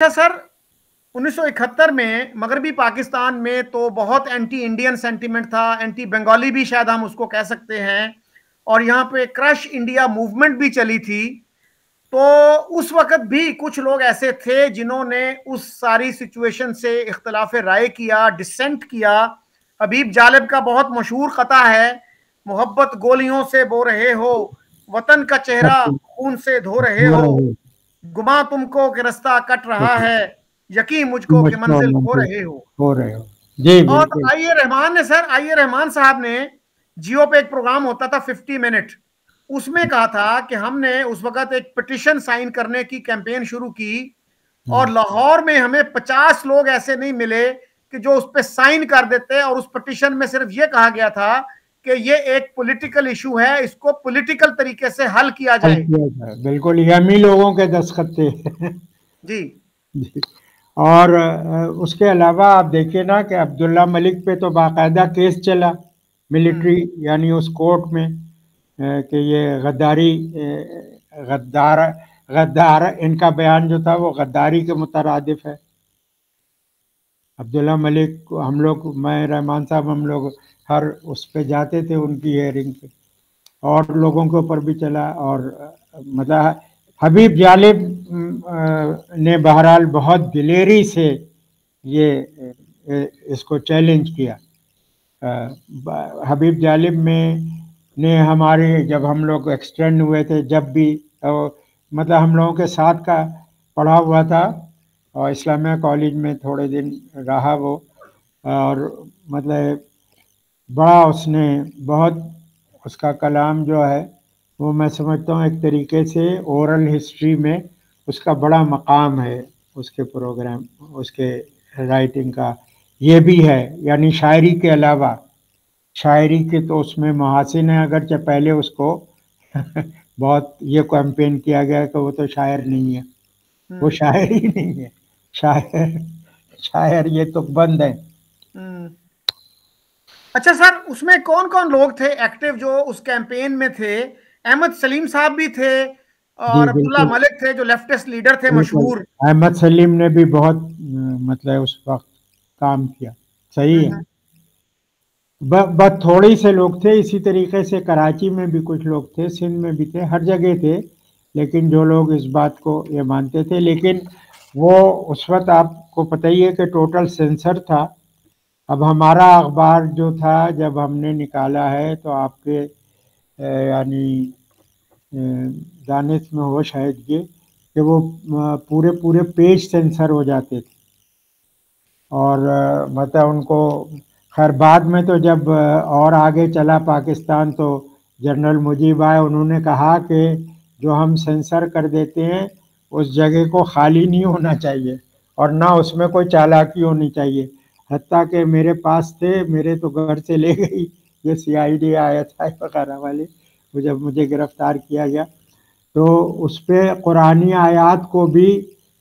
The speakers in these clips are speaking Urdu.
اچھا سر، 1971 میں مغربی پاکستان میں تو بہت اینٹی انڈین سینٹیمنٹ تھا، اینٹی بنگالی بھی شاید ہم اس کو کہہ سکتے ہیں، اور یہاں پہ کرش انڈیا موومنٹ بھی چلی تھی. تو اس وقت بھی کچھ لوگ ایسے تھے جنہوں نے اس ساری سچویشن سے اختلاف رائے کیا، ڈسینٹ کیا. حبیب جالب کا بہت مشہور قطعہ ہے: محبت گولیوں سے بو رہے ہو، وطن کا چہرہ خون سے دھو رہے ہو، گما تم کو کہ رستہ کٹ رہا ہے، یقین مجھ کو کہ منزل کھو رہے ہو. جی اور بالکل. آئیے رحمان صاحب نے جیو پہ ایک پروگرام ہوتا تھا 50 منٹ، اس میں کہا تھا کہ ہم نے اس وقت ایک پٹیشن سائن کرنے کی کیمپین شروع کی، اور لاہور میں ہمیں 50 لوگ ایسے نہیں ملے کہ جو اس پہ سائن کر دیتے، اور اس پٹیشن میں صرف یہ کہا گیا تھا کہ یہ ایک پولیٹیکل ایشو ہے، اس کو پولیٹیکل طریقے سے حل کیا جائے. بالکل یمی لوگوں کے دستخط تھے. جی. اور اس کے علاوہ آپ دیکھیں نا کہ عبداللہ ملک پہ تو باقاعدہ کیس چلا ملٹری یعنی اس کورٹ میں کہ یہ غدار ان کا بیان جو تھا وہ غداری کے مترادف ہے. عبداللہ ملک ہم لوگ، میں رحمان صاحب، ہم لوگ ہر اس پہ جاتے تھے ان کی ہیئرنگ پہ، اور لوگوں کے اوپر بھی چلا. اور مطلب حبیب جالب نے بہرحال بہت دلیری سے یہ اس کو چیلنج کیا. حبیب جالب نے ہمارے جب ہم لوگ ایکسٹینڈ ہوئے تھے، جب بھی مطلب ہم لوگوں کے ساتھ کا پڑھا ہوا تھا، اور اسلامیہ کالج میں تھوڑے دن رہا وہ، اور مطلب بڑا اس نے بہت اس کا کلام جو ہے وہ میں سمجھتا ہوں ایک طریقے سے اورل ہسٹری میں اس کا بڑا مقام ہے. اس کے پروگرام، اس کے رائٹنگ کا یہ بھی ہے. یعنی شاعری کے علاوہ شاعری کے تو اس میں محاسن ہے، اگرچہ پہلے اس کو بہت یہ کیمپین کیا گیا کہ وہ تو شاعر نہیں ہے، وہ شاعر ہی نہیں ہے، شاعر یہ تو بند ہے. اچھا سر، اس میں کون کون لوگ تھے ایکٹیو جو اس کیمپین میں تھے؟ احمد سلیم صاحب بھی تھے، جی اور عبداللہ بالکل ملک تھے جو لیفٹسٹ لیڈر تھے بالکل. مشہور. احمد سلیم نے بھی بہت مطلب اس وقت کام کیا. صحیح ہے. بس تھوڑے سے لوگ تھے. اسی طریقے سے کراچی میں بھی کچھ لوگ تھے، سندھ میں بھی تھے، ہر جگہ تھے، لیکن جو لوگ اس بات کو یہ مانتے تھے. لیکن وہ اس وقت آپ کو پتہ ہی ہے کہ ٹوٹل سینسر تھا. اب ہمارا اخبار جو تھا جب ہم نے نکالا ہے تو آپ کے یعنی دانش میں ہو شاید یہ کہ وہ پورے پیج سینسر ہو جاتے تھے. اور مطلب ان کو خیر بعد میں تو جب اور آگے چلا پاکستان تو جنرل مجیب آئے، انہوں نے کہا کہ جو ہم سینسر کر دیتے ہیں اس جگہ کو خالی نہیں ہونا چاہیے، اور نہ اس میں کوئی چالاکی ہونی چاہیے. حتیٰ کہ میرے پاس تھے، میرے تو گھر سے لے گئی یہ CID آیا تھا وغیرہ والے، جب مجھے گرفتار کیا گیا تو اس پہ قرآنی آیات کو بھی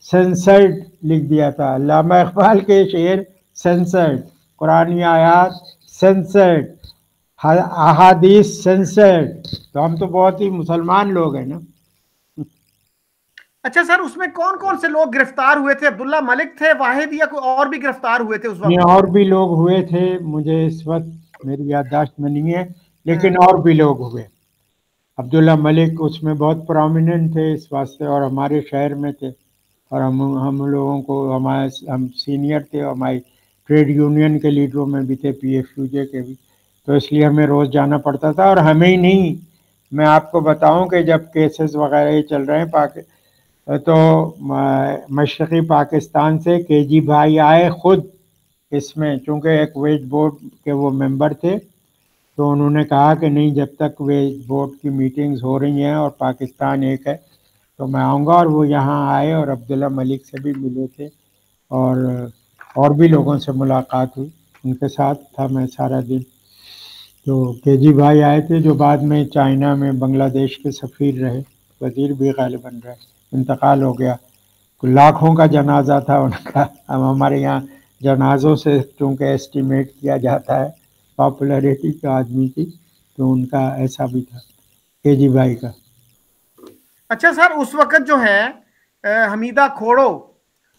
سینسرڈ لکھ دیا تھا. علامہ اقبال کے شعر سینسرڈ، قرآنی آیات سینسرڈ، احادیث سینسرڈ. تو ہم تو بہت ہی مسلمان لوگ ہیں نا. اچھا سر، اس میں کون کون سے لوگ گرفتار ہوئے تھے؟ عبداللہ ملک تھے واحد، یا کوئی اور بھی گرفتار ہوئے تھے اس وقت؟ اور بھی لوگ ہوئے تھے، مجھے اس وقت میری یادداشت میں نہیں ہے، لیکن اور بھی لوگ ہوئے. عبداللہ ملک اس میں بہت پرومیننٹ تھے اس واسطے، اور ہمارے شہر میں تھے، اور ہم لوگوں کو ہم سینئر تھے، ہماری ٹریڈ یونین کے لیڈروں میں بھی تھے، PFUJ کے بھی، تو اس لیے ہمیں روز جانا پڑتا تھا. اور ہمیں ہی نہیں، میں آپ کو بتاؤں کہ جب کیسز وغیرہ یہ چل رہے ہیں تو مشرقی پاکستان سے KG بھائی آئے خود اس میں، چونکہ ایک ویج بورڈ کے وہ ممبر تھے، تو انہوں نے کہا کہ نہیں، جب تک ویج بورڈ کی میٹنگز ہو رہی ہیں اور پاکستان ایک ہے تو میں آؤں گا. اور وہ یہاں آئے اور عبداللہ ملک سے بھی ملے تھے، اور بھی لوگوں سے ملاقات ہوئی، ان کے ساتھ تھا میں سارا دن. تو KG بھائی آئے تھے جو بعد میں چائنا میں بنگلہ دیش کے سفیر رہے، وزیر بھی غالباً رہے، انتقال ہو گیا. لاکھوں کا جنازہ تھا ان کا. اب ہمارے یہاں جنازوں سے چونکہ ایسٹیمیٹ کیا جاتا ہے پاپولیرٹی کا آدمی کی، تو ان کا ایسا بھی تھا KG بھائی کا. اچھا سر، اس وقت جو ہے حمیدہ کھوڑو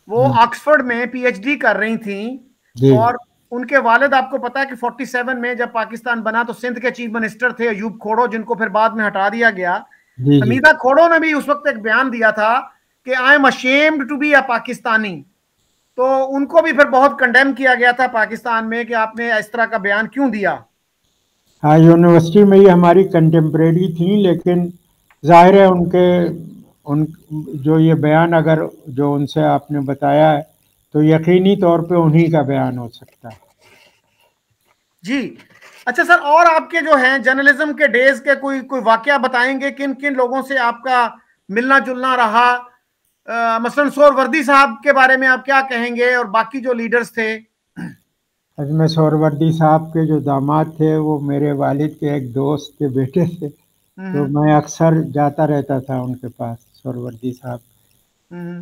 وہ آکسفورڈ میں پی ایچ ڈی کر رہی تھیں اور ان کے والد آپ کو پتا ہے کہ 47 میں جب پاکستان بنا تو سندھ کے چیف منسٹر تھے ایوب کھوڑو، جن کو پھر بعد میں ہٹا دیا گیا۔ حمیدہ کھوڑو نے بھی اس وقت ایک بیان دیا تھا کہ I am ashamed to be a Pakistani, تو ان کو بھی پھر بہت کنڈیم کیا گیا تھا پاکستان میں کہ آپ نے اس طرح کا بیان کیوں دیا۔ ہاں، یونیورسٹی میں یہ ہماری کنٹمپریری تھیں، لیکن ظاہر ہے ان جو یہ بیان اگر جو ان سے آپ نے بتایا ہے تو یقینی طور پہ انہی کا بیان ہو سکتا ہے۔ جی اچھا سر، اور آپ کے جو ہیں جرنلزم کے ڈیز کے کوئی واقعہ بتائیں گے، کن کن لوگوں سے آپ کا ملنا جلنا رہا؟ مثلا سہروردی صاحب کے بارے میں آپ کیا کہیں گے اور باقی جو لیڈرز تھے؟ میں سہروردی صاحب کے جو داماد تھے وہ میرے والد کے ایک دوست کے بیٹے تھے، تو میں اکثر جاتا رہتا تھا ان کے پاس، سہروردی صاحب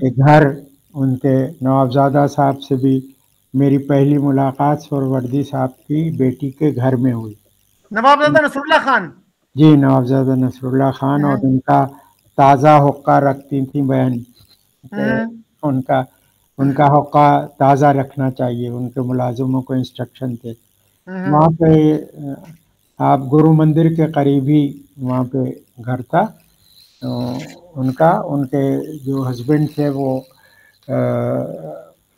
کے گھر۔ ان کے نوابزادہ صاحب سے بھی میری پہلی ملاقات سہروردی صاحب کی بیٹی کے گھر میں ہوئی۔ نوابزادہ نصر اللہ خان؟ جی، نوابزادہ نصر اللہ خان، اور ان کا تازہ حقہ رکھتی تھیں بہن، ان کا حقہ تازہ رکھنا چاہیے، ان کے ملازموں کو انسٹرکشن تھے۔ وہاں پہ آپ گرو مندر کے قریب ہی وہاں پہ گھر تھا ان کا۔ ان کے جو ہسبینڈ تھے وہ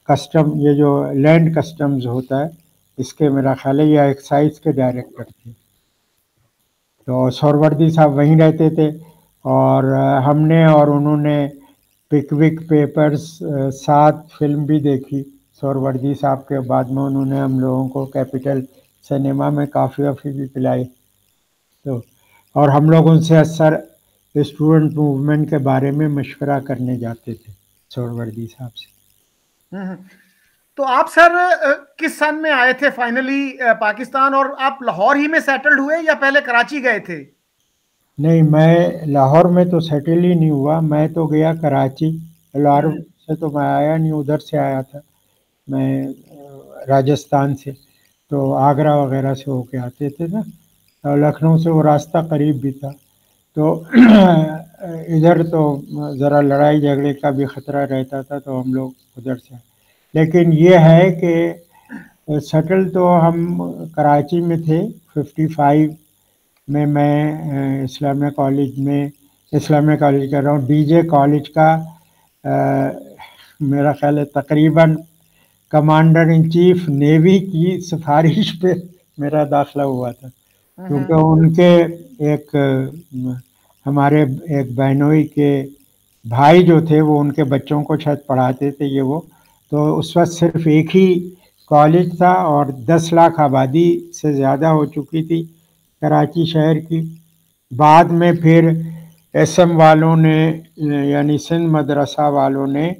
کسٹم، یہ جو لینڈ کسٹمز ہوتا ہے اس کے میرا خیال ہے یا ایکسائز کے ڈائریکٹر تھے، تو سہروردی صاحب وہیں رہتے تھے۔ اور ہم نے اور انہوں نے پک وک پیپرز 7 فلم بھی دیکھی سہروردی صاحب کے۔ بعد میں انہوں نے ہم لوگوں کو کیپٹل سنیما میں کافی وافی بھی پلائی، تو اور ہم لوگ ان سے اکثر اسٹوڈنٹ موومنٹ کے بارے میں مشورہ کرنے جاتے تھے سہروردی صاحب سے۔ تو آپ سر کس سن میں آئے تھے فائنلی پاکستان، اور آپ لاہور ہی میں سیٹلڈ ہوئے یا پہلے کراچی گئے تھے؟ نہیں، میں لاہور میں تو سیٹل ہی نہیں ہوا، میں تو گیا کراچی۔ لاہور سے تو میں آیا نہیں، ادھر سے آیا تھا میں راجستھان سے، تو آگرہ وغیرہ سے ہو کے آتے تھے نا، اور لکھنؤ سے وہ راستہ قریب بھی تھا، تو ادھر تو ذرا لڑائی جھگڑے کا بھی خطرہ رہتا تھا تو ہم لوگ ادھر سے۔ لیکن یہ ہے کہ سیٹل تو ہم کراچی میں تھے 55 میں اسلامیہ کالج کر رہا ہوں، ڈی جے کالج کا میرا خیال ہے تقریباً کمانڈر ان چیف نیوی کی سفارش پہ میرا داخلہ ہوا تھا، کیونکہ ان کے ایک ہمارے ایک بہنوئی کے بھائی جو تھے وہ ان کے بچوں کو شاید پڑھاتے تھے یہ وہ، تو اس وقت صرف ایک ہی کالج تھا اور 10 لاکھ آبادی سے زیادہ ہو چکی تھی کراچی شہر کی۔ بعد میں پھر ایس ایم والوں نے یعنی سندھ مدرسہ والوں نے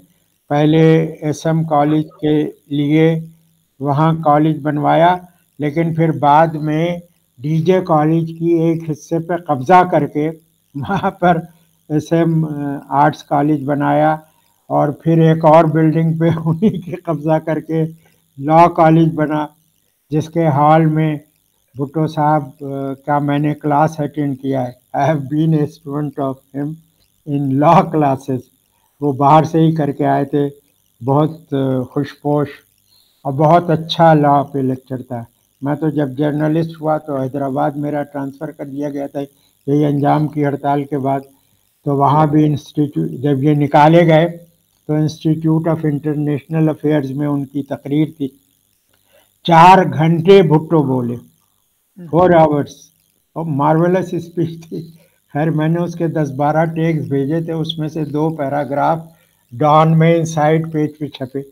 پہلے ایس ایم کالج کے لیے وہاں کالج بنوایا، لیکن پھر بعد میں ڈی جے کالج کی ایک حصے پہ قبضہ کر کے وہاں پر ایس ایم آرٹس کالج بنایا، اور پھر ایک اور بلڈنگ پہ انہیں کے قبضہ کر کے لا کالج بنا، جس کے ہال میں بھٹو صاحب کا میں نے کلاس اٹینڈ کیا ہے۔ I have been a student of ہم ان لا کلاسز۔ وہ باہر سے ہی کر کے آئے تھے، بہت خوش پوش اور بہت اچھا لا پہ لیکچر تھا۔ میں تو جب جرنلسٹ ہوا تو حیدرآباد میرا ٹرانسفر کر دیا گیا تھا یہی انجام کی ہڑتال کے بعد، تو وہاں بھی انسٹیٹیوٹ جب یہ نکالے گئے تو انسٹیٹیوٹ آف انٹرنیشنل افیئرز میں ان کی تقریر تھی، 4 گھنٹے بھٹو بولے، 4 آورس، اور مارولس اسپیچ تھی۔ خیر میں نے اس کے 10-12 ٹیکس بھیجے تھے، اس میں سے 2 پیراگراف ڈان میں سائڈ پیج پہ چھپے۔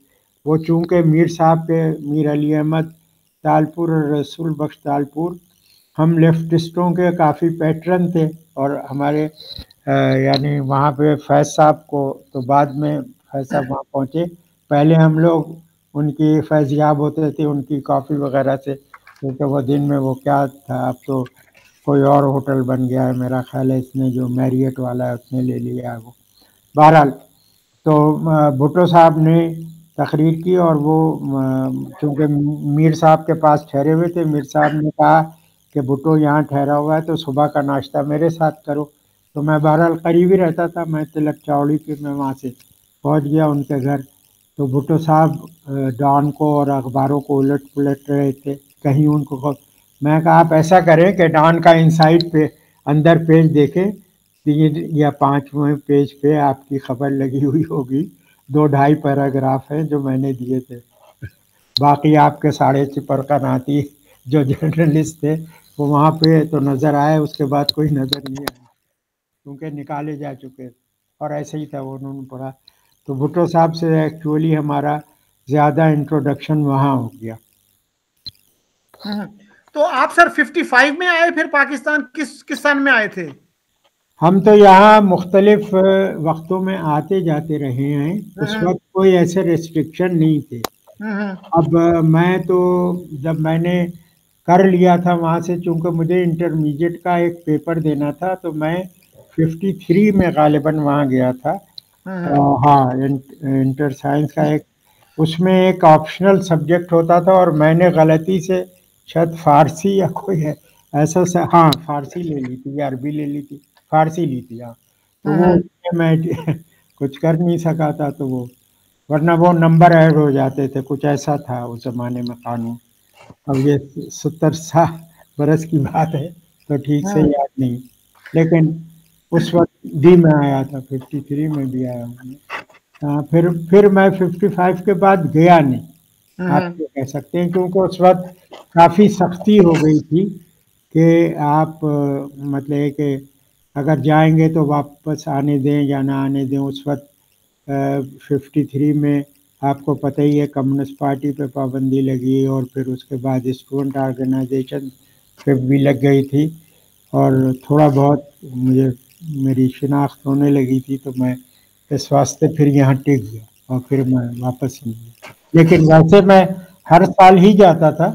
وہ چونکہ میر صاحب کے، میر علی احمد تالپور اور رسول بخش تالپور، ہم لیفٹسٹوں کے کافی پیٹرن تھے، اور ہمارے یعنی وہاں پہ فیض صاحب کو تو بعد میں فیض صاحب وہاں پہنچے، پہلے ہم لوگ ان کی فیضیاب ہوتے تھے ان کی کافی وغیرہ سے، کیونکہ وہ دن میں وہ کیا تھا، اب تو کوئی اور ہوٹل بن گیا ہے میرا خیال ہے، اس نے جو میریٹ والا ہے اس نے لے لیا ہے وہ۔ بہرحال تو بھٹو صاحب نے تقریر کی، اور وہ چونکہ میر صاحب کے پاس ٹھہرے ہوئے تھے، میر صاحب نے کہا کہ بھٹو یہاں ٹھہرا ہوا ہے تو صبح کا ناشتہ میرے ساتھ کرو، تو میں بہرحال قریب ہی رہتا تھا، میں تلک چاوڑی پہ میں وہاں سے پہنچ گیا ان کے گھر۔ تو بھٹو صاحب ڈان کو اور اخباروں کو الٹ پلٹ رہے تھے، کہیں ان کو میں کہا آپ ایسا کریں کہ ڈان کا انسائڈ پہ اندر پیج دیکھیں، 3 یا 5ویں پیج پہ آپ کی خبر لگی ہوئی ہوگی، 2-2.5 پیراگراف ہیں جو میں نے دیے تھے، باقی آپ کے ساڑھے چپرکناتی جو جرنلسٹ تھے وہ وہاں پہ تو نظر آئے، اس کے بعد کوئی نظر نہیں آیا کیونکہ نکالے جا چکے، اور ایسے ہی تھا وہ انہوں نے پڑھا۔ تو بھٹو صاحب سے ایکچولی ہمارا زیادہ انٹروڈکشن وہاں ہو گیا۔ تو آپ سر 55 میں آئے، پھر پاکستان کس سن میں آئے تھے؟ ہم تو یہاں مختلف وقتوں میں آتے جاتے رہے ہیں، اس وقت کوئی ایسے ریسٹرکشن نہیں تھے۔ اب میں تو جب میں نے کر لیا تھا وہاں سے، چونکہ مجھے انٹرمیڈیٹ کا ایک پیپر دینا تھا، تو میں 53 میں غالباً وہاں گیا تھا۔ ہاں، انٹر سائنس کا ایک، اس میں ایک آپشنل سبجیکٹ ہوتا تھا، اور میں نے غلطی سے شاید فارسی یا کوئی ہے ایسا ہاں فارسی لے لی تھی یا عربی لے لی تھی، فارسی لی تھی ہاں، تو وہ میں کچھ کر نہیں سکا تھا، تو وہ ورنہ وہ نمبر ایڈ ہو جاتے تھے، کچھ ایسا تھا اس زمانے میں قانون۔ اب یہ 70 برس کی بات ہے تو ٹھیک سے یاد نہیں، لیکن اس وقت بھی میں آیا تھا، 53 میں بھی آیا ہوں۔ پھر میں 55 کے بعد گیا نہیں، آپ یہ کہہ سکتے ہیں، کیونکہ اس وقت کافی سختی ہو گئی تھی کہ آپ مطلب ہے کہ اگر جائیں گے تو واپس آنے دیں یا نہ آنے دیں۔ اس وقت 53 میں آپ کو پتہ ہی ہے کمیونسٹ پارٹی پہ پابندی لگی، اور پھر اس کے بعد اسٹوڈنٹ آرگنائزیشن پہ بھی لگ گئی تھی، اور تھوڑا بہت مجھے میری شناخت ہونے لگی تھی، تو میں اس واسطے پھر یہاں ٹک گیا اور پھر میں واپس نہیں گیا۔ لیکن ویسے میں ہر سال ہی جاتا تھا،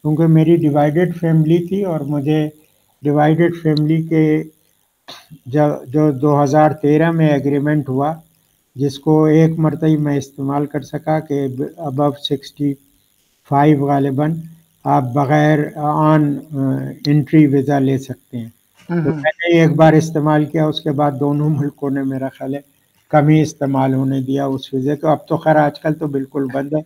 کیونکہ میری ڈیوائیڈڈ فیملی تھی، اور مجھے ڈیوائیڈڈ فیملی کے جو 2013 میں ایگریمنٹ ہوا، جس کو ایک مرتبہ میں استعمال کر سکا کہ ابو 65 غالباً آپ بغیر آن انٹری ویزا لے سکتے ہیں، تو میں نے ایک بار استعمال کیا، اس کے بعد دونوں ملکوں نے میرا خیال ہے کم ہی استعمال ہونے دیا اس ویزے کو۔ اب تو خیر آج کل تو بالکل بند ہے۔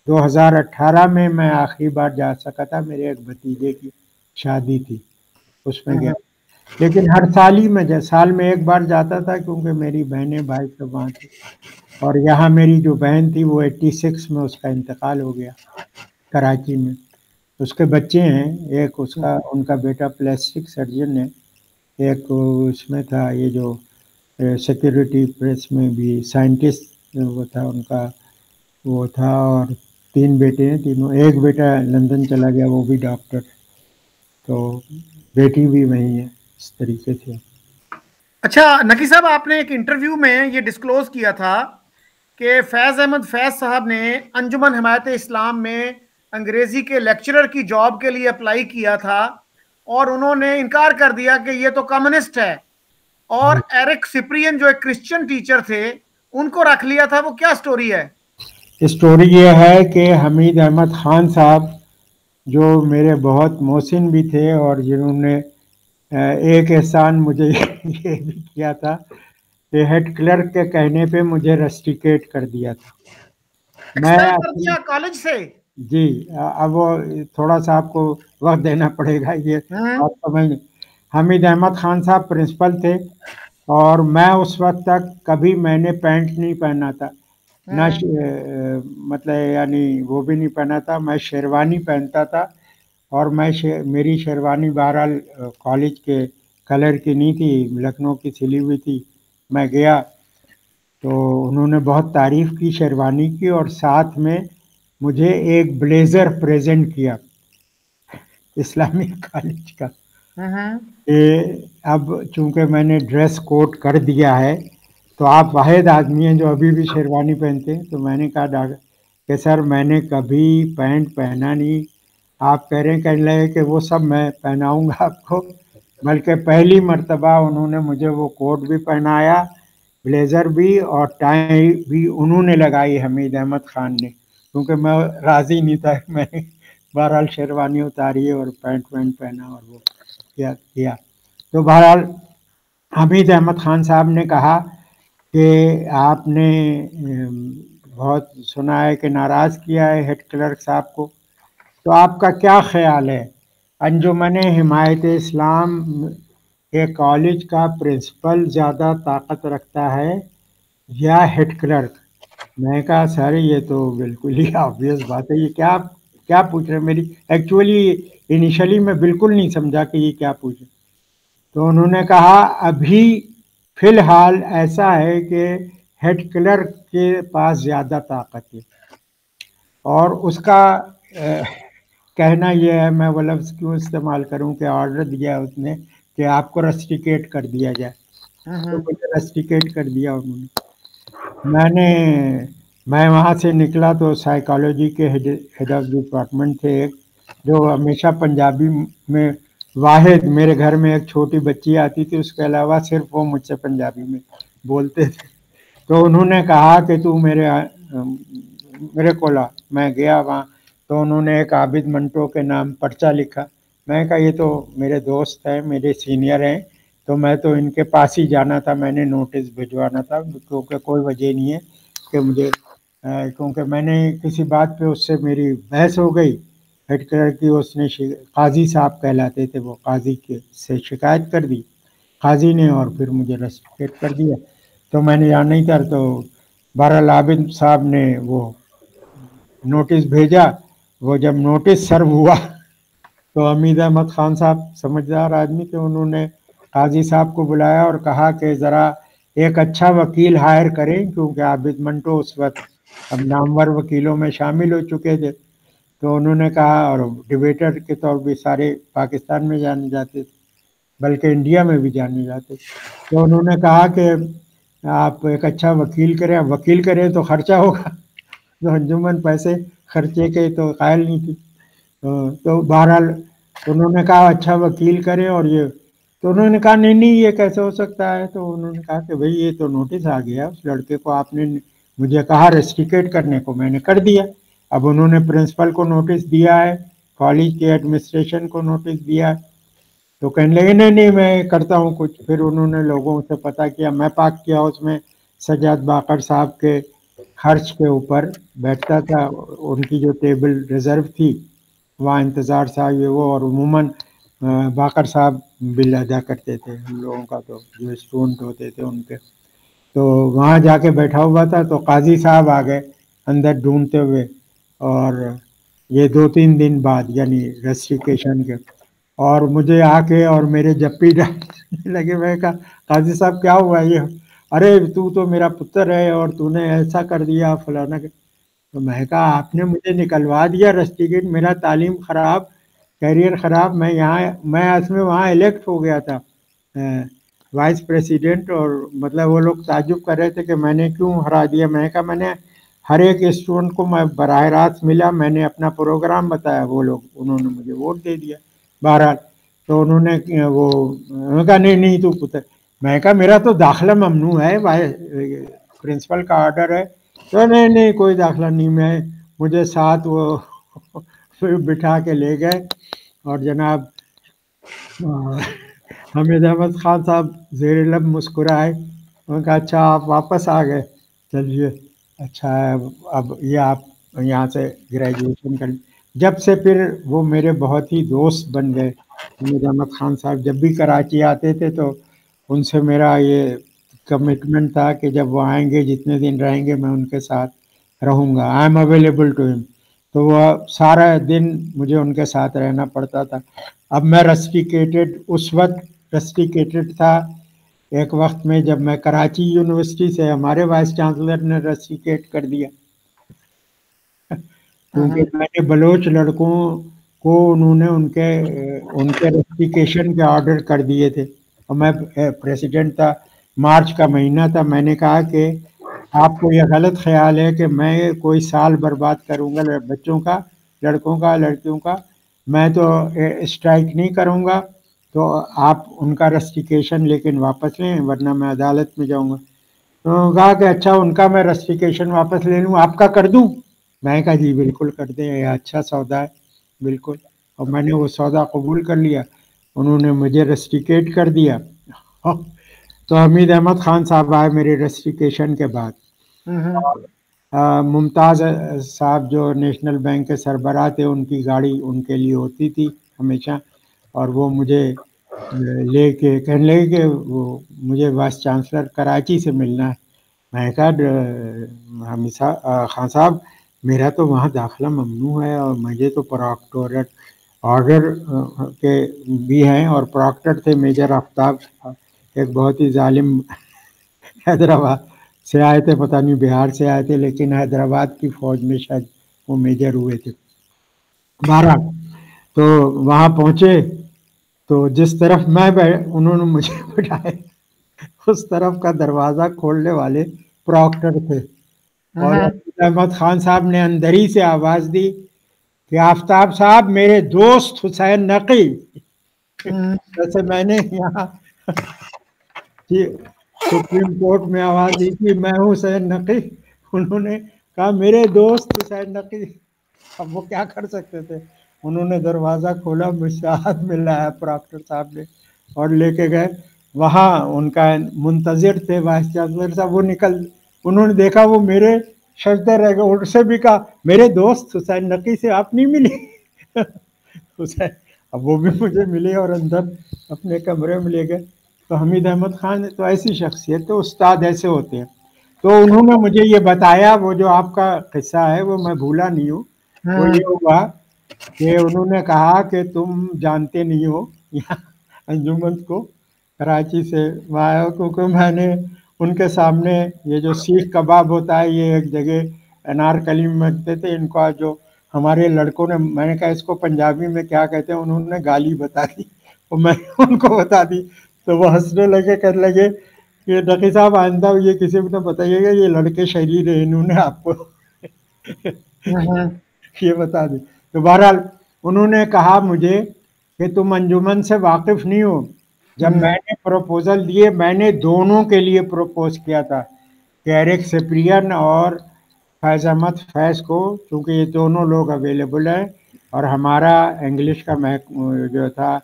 2018 میں آخری بار جا سکا تھا، میرے ایک بھتیجے کی شادی تھی، اس میں گیا، لیکن ہر سال ہی میں سال میں ایک بار جاتا تھا، کیونکہ میری بہنیں بھائی سب وہاں تھے، اور یہاں میری جو بہن تھی وہ 86 میں اس کا انتقال ہو گیا کراچی میں۔ اس کے بچے ہیں، ایک ان کا بیٹا پلاسٹک سرجن ہے، ایک اس میں تھا یہ جو سیکیورٹی پریس میں بھی سائنٹسٹ وہ تھا، ان کا وہ تھا، اور 3 بیٹے ہیں تینوں، ایک بیٹا لندن چلا گیا وہ بھی ڈاکٹر، تو بیٹی بھی وہیں ہے، اس طریقے سے۔ اچھا نقی صاحب، آپ نے ایک انٹرویو میں یہ ڈسکلوز کیا تھا کہ فیض احمد فیض صاحب نے انجمن حمایت اسلام میں انگریزی کے لیکچرر کی جاب کے لیے اپلائی کیا تھا، اور انہوں نے انکار کر دیا کہ یہ تو کمیونسٹ ہے، اور ایرک سپرین جو ایک کرسچن ٹیچر تھے ان کو رکھ لیا تھا۔ وہ کیا سٹوری ہے؟ اسٹوری یہ ہے کہ حمید احمد خان صاحب جو میرے بہت محسن بھی تھے، اور جنہوں نے ایک احسان مجھے یہ بھی کیا تھا کہ ہیڈ کلرک کے کہنے پہ مجھے رسٹیکیٹ کر دیا تھا۔ میں ایکسپیل کر دیا کالج سے؟ جی، اب وہ تھوڑا سا آپ کو وقت دینا پڑے گا، یہ بات سمجھ۔ حمید احمد خان صاحب پرنسپل تھے، اور میں اس وقت تک کبھی میں نے پینٹ نہیں پہنا تھا، نہ مطلب یعنی وہ بھی نہیں پہنا تھا، میں شیروانی پہنتا تھا، اور میری شیروانی بہرحال کالج کے کلر کی نہیں تھی، لکھنؤ کی سلی ہوئی تھی۔ میں گیا تو انہوں نے بہت تعریف کی شیروانی کی، اور ساتھ میں مجھے ایک بلیزر پریزنٹ کیا اسلامی کالج کا، کہ اب چونکہ میں نے ڈریس کوڈ کر دیا ہے تو آپ واحد آدمی ہیں جو ابھی بھی شیروانی پہنتے ہیں۔ تو میں نے کہا کہ سر میں نے کبھی پینٹ پہنا نہیں، آپ کہہ رہے ہیں، کہنے لگے کہ وہ سب میں پہناؤں گا آپ کو، بلکہ پہلی مرتبہ انہوں نے مجھے وہ کوٹ بھی پہنایا، بلیزر بھی، اور ٹائی بھی انہوں نے لگائی، حمید احمد خان نے، کیونکہ میں راضی نہیں تھا، میں نے بہرحال شیروانی اتاری اور پینٹ پہنا اور وہ کیا۔ تو بہرحال حمید احمد خان صاحب نے کہا کہ آپ نے بہت سنا ہے کہ ناراض کیا ہے ہیڈ کلرک صاحب کو، تو آپ کا کیا خیال ہے؟ انجمن حمایت اسلام ایک کالج کا پرنسپل زیادہ طاقت رکھتا ہے یا ہیڈ کلرک؟ میں نے کہا سر یہ تو بالکل ہی آبویس بات ہے، یہ کیا پوچھ رہے ہیں؟ میری ایکچولی انیشلی میں بالکل نہیں سمجھا کہ یہ کیا پوچھ رہے۔ تو انہوں نے کہا ابھی فی الحال ایسا ہے کہ ہیڈ کلرک کے پاس زیادہ طاقت ہے، اور اس کا کہنا یہ ہے، میں وہ لفظ کیوں استعمال کروں، کہ آرڈر دیا اس نے کہ آپ کو رسٹیکیٹ کر دیا جائے، تو مجھے رسٹیکیٹ کر دیا انہوں نے۔ میں وہاں سے نکلا تو سائیکالوجی کے ہیڈ آف ڈپارٹمنٹ تھے ایک، جو ہمیشہ پنجابی میں، واحد میرے گھر میں ایک چھوٹی بچی آتی تھی، اس کے علاوہ صرف وہ مجھ سے پنجابی میں بولتے تھے۔ تو انہوں نے کہا کہ تو میرے کو لا۔ میں گیا وہاں، تو انہوں نے ایک عابد منٹو کے نام پرچہ لکھا۔ میں کہا یہ تو میرے دوست ہیں، میرے سینئر ہیں، تو میں تو ان کے پاس ہی جانا تھا، میں نے نوٹس بھجوانا تھا، کیونکہ کوئی وجہ نہیں ہے کہ مجھے، کیونکہ میں نے کسی بات پہ اس سے میری بحث ہو گئی ہیڈ کلرک کی، اس نے قاضی صاحب کہلاتے تھے وہ، قاضی سے شکایت کر دی قاضی نے، اور پھر مجھے رسٹیکیٹ کر دیا۔ تو میں نے یاد نہیں کر، تو بہرحال عابد صاحب نے وہ نوٹس بھیجا۔ وہ جب نوٹس سرو ہوا تو حمید احمد خان صاحب سمجھدار آدمی تھے، انہوں نے قاضی صاحب کو بلایا اور کہا کہ ذرا ایک اچھا وکیل ہائر کریں، کیونکہ عابد منٹو اس وقت اب نامور وکیلوں میں شامل ہو چکے تھے۔ تو انہوں نے کہا، اور ڈبیٹر کے طور پہ سارے پاکستان میں جانے جاتے تھے، بلکہ انڈیا میں بھی جانے جاتے، تو انہوں نے کہا کہ آپ ایک اچھا وکیل کریں، اب وکیل کریں تو خرچہ ہوگا، تو انجمن پیسے خرچے کے تو قائل نہیں تھی۔ تو بہرحال انہوں نے کہا اچھا وکیل کریں، اور یہ، تو انہوں نے کہا نہیں یہ کیسے ہو سکتا ہے؟ تو انہوں نے کہا کہ بھئی یہ تو نوٹس آ گیا، اس لڑکے کو آپ نے مجھے کہا ریسٹیکیٹ کرنے کو، میں نے کر دیا۔ اب انہوں نے پرنسپل کو نوٹس دیا ہے، کالج کے ایڈمنسٹریشن کو نوٹس دیا ہے، تو کہنے لگے نہیں میں کرتا ہوں کچھ۔ پھر انہوں نے لوگوں سے پتہ کیا، میں پاک کیا ہاؤس میں سجاد باقر صاحب کے خرچ کے اوپر بیٹھتا تھا، ان کی جو ٹیبل ریزرو تھی وہاں انتظار صاحب یہ وہ، اور عموماً باقر صاحب بل ادا کرتے تھے ان لوگوں کا، تو جو اسٹوڈنٹ ہوتے تھے ان کے، تو وہاں جا کے بیٹھا ہوا تھا۔ تو قاضی صاحب آ گئے اندر ڈھونڈتے ہوئے، اور یہ 2-3 دن بعد یعنی رسٹیکیشن کے، اور مجھے آ کے اور میرے جپی ڈالنے لگے۔ میں کہا قاضی صاحب کیا ہوا؟ یہ ارے تو میرا پتر ہے اور تو نے ایسا کر دیا فلانا۔ تو میں کہا آپ نے مجھے نکلوا دیا رسٹیکیٹ، میرا تعلیم خراب، کیریئر خراب، میں اس میں وہاں الیکٹ ہو گیا تھا وائس پریسیڈنٹ، اور مطلب وہ لوگ تعجب کر رہے تھے کہ میں نے کیوں ہرا دیا۔ میں کہا میں نے ہر ایک اسٹوڈنٹ کو میں براہ راست ملا، میں نے اپنا پروگرام بتایا، وہ لوگ انہوں نے مجھے ووٹ دے دیا۔ بہرحال تو انہوں نے کہا نہیں تو پتر، میں کہا میرا تو داخلہ ممنوع ہے، پرنسپل کا آرڈر ہے۔ تو نہیں کوئی داخلہ نہیں، مجھے ساتھ وہ بٹھا کے لے گئے، اور جناب حمید احمد خان صاحب زیر لب مسکرائے، انہوں نے کہا اچھا آپ واپس آ گئے، چلیے اچھا ہے، اب یہ آپ یہاں سے گریجویشن کر۔ جب سے پھر وہ میرے بہت ہی دوست بن گئے حمید احمد خان صاحب، جب بھی کراچی آتے تھے تو ان سے میرا یہ کمٹمنٹ تھا کہ جب وہ آئیں گے جتنے دن رہیں گے میں ان کے ساتھ رہوں گا، آئی ایم اویلیبل ٹو ہم۔ تو وہ سارا دن مجھے ان کے ساتھ رہنا پڑتا تھا۔ اب میں رسٹیکیٹڈ، اس وقت رسٹیکیٹڈ تھا ایک وقت میں جب میں کراچی یونیورسٹی سے، ہمارے وائس چانسلر نے رسٹیکیٹ کر دیا، کیونکہ میں نے بلوچ لڑکوں کو انہوں نے ان کے رسٹیکیشن کے آرڈر کر دیے تھے، اور میں پریسیڈنٹ تھا، مارچ کا مہینہ تھا۔ میں نے کہا کہ آپ کو یہ غلط خیال ہے کہ میں کوئی سال برباد کروں گا بچوں کا، لڑکوں کا، لڑکیوں کا، میں تو اسٹرائک نہیں کروں گا، تو آپ ان کا رسٹیکیشن لیکن واپس لیں، ورنہ میں عدالت میں جاؤں گا۔ تو کہا کہ اچھا ان کا میں رسٹیکیشن واپس لے لوں، آپ کا کر دوں؟ میں نے کہا جی بالکل کر دیں، یہ اچھا سودا ہے بالکل، اور میں نے وہ سودا قبول کر لیا، انہوں نے مجھے رسٹیکیٹ کر دیا۔ تو حمید احمد خان صاحب آئے میرے رسٹیکیشن کے بعد، ممتاز صاحب جو نیشنل بینک کے سربراہ تھے، ان کی گاڑی ان کے لیے ہوتی تھی ہمیشہ، اور وہ مجھے لے کے کہنے لگے کہ وہ مجھے وائس چانسلر کراچی سے ملنا ہے۔ میں نے کہا خان صاحب میرا تو وہاں داخلہ ممنوع ہے، اور مجھے تو پراکٹوریٹ آرڈر کے بھی ہیں، اور پراکٹر تھے میجر آفتاب، ایک بہت ہی ظالم، حیدرآباد سے آئے تھے، پتہ نہیں بہار سے آئے تھے، لیکن حیدرآباد کی فوج میں شاید وہ میجر ہوئے تھے۔ بہرحال تو وہاں پہنچے تو جس طرف میں انہوں نے مجھے بٹھائے، اس طرف کا دروازہ کھولنے والے پراکٹر تھے، اور احمد خان صاحب نے اندر ہی سے آواز دی کہ آفتاب صاحب میرے دوست حسین نقی۔ ویسے میں نے یہاں سپریم کورٹ میں آواز دی تھی میں ہوں حسین نقی، انہوں نے کہا میرے دوست حسین نقی۔ اب وہ کیا کر سکتے تھے، انہوں نے دروازہ کھولا، مجھ سے ہاتھ ملایا پراکٹر صاحب نے، اور لے کے گئے وہاں۔ ان کا منتظر تھے وائس چانسلر صاحب، وہ انہوں نے دیکھا وہ میرے سجدے رہ گئے، ان سے بھی کہا میرے دوست حسین نقی سے آپ نہیں ملی؟ حسین، اب وہ بھی مجھے ملے اور اندر اپنے کمرے میں لے گئے۔ تو حمید احمد خان تو ایسی شخصیت، تو استاد ایسے ہوتے ہیں۔ تو انہوں نے مجھے یہ بتایا، وہ جو آپ کا قصہ ہے وہ میں بھولا نہیں ہوں، وہ یہ ہوا کہ انہوں نے کہا کہ تم جانتے نہیں ہو یہاں انجمن کو، کراچی سے آیا، کیونکہ میں نے ان کے سامنے یہ جو سیخ کباب ہوتا ہے، یہ ایک جگہ انارکلی میں ملتے تھے، ان کا جو ہمارے لڑکوں نے، میں نے کہا اس کو پنجابی میں کیا کہتے ہیں، انہوں نے گالی بتا دی، اور میں ان کو بتا دی، تو وہ ہنسنے لگے، کہنے لگے کہ نقی صاحب آئندہ یہ کسی کو بتائیے گا یہ لڑکے شریر ہیں، انہوں نے آپ کو یہ بتا دی۔ تو بہرحال انہوں نے کہا مجھے کہ تم انجمن سے واقف نہیں ہو، جب میں نے پروپوزل دیے میں نے دونوں کے لیے پروپوز کیا تھا کہ ایرک سپرین اور فیض احمد فیض کو، چونکہ یہ دونوں لوگ اویلیبل ہیں، اور ہمارا انگلش کا جو تھا